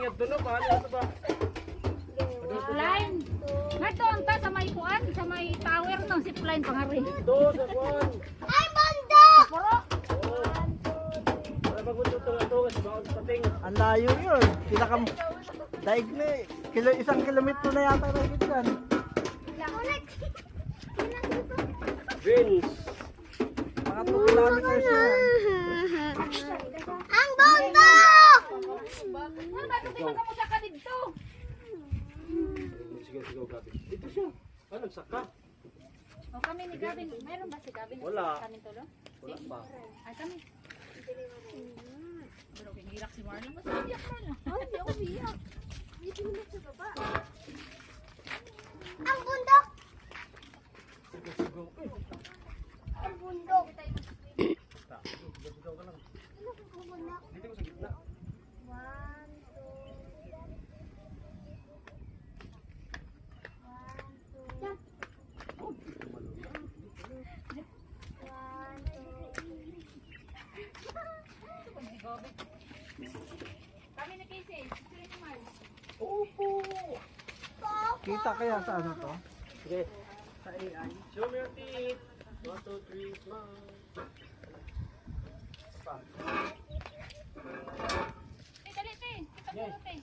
ingat doon, paano ito ba? Line. Ngadto ta sa may kuan, sa may tower no, zip line pangari. Ito, sa kuwan. Ay, banda! Puro. Para pagbuntutong ito, kasi bawang pating. Ang layo yun. Daig na eh. 1 kilometro na yata na gitan. Vince. Mga 2 kilometers na yan. Ang banda! Ano ba ito mo sa kadidto? Sigaw, Gavin. Dito siya. Ah, nagsaka. O kami ni Gavin, meron ba si Gavin? Wala. Kami tulo? Wala pa. Ay kami. Pero kinihilak si Marlon. Basta iyak Marlon. Ay, hindi ako biyak. Hindi pinulog sa baba. Ang bundok! Sigaw. Ang bundok! Sigaw ka lang. Ano kung bundok? Dito ko sa gitna. 1, 2, 1, 2. Kami ni Casey. Sino ni Marl? Opo. Kita kaya sa ano to? Sige. Sa AI. Show me your teeth. 1, 2, 3, smile. Pa. Eh, dali, te. Kita mo, te.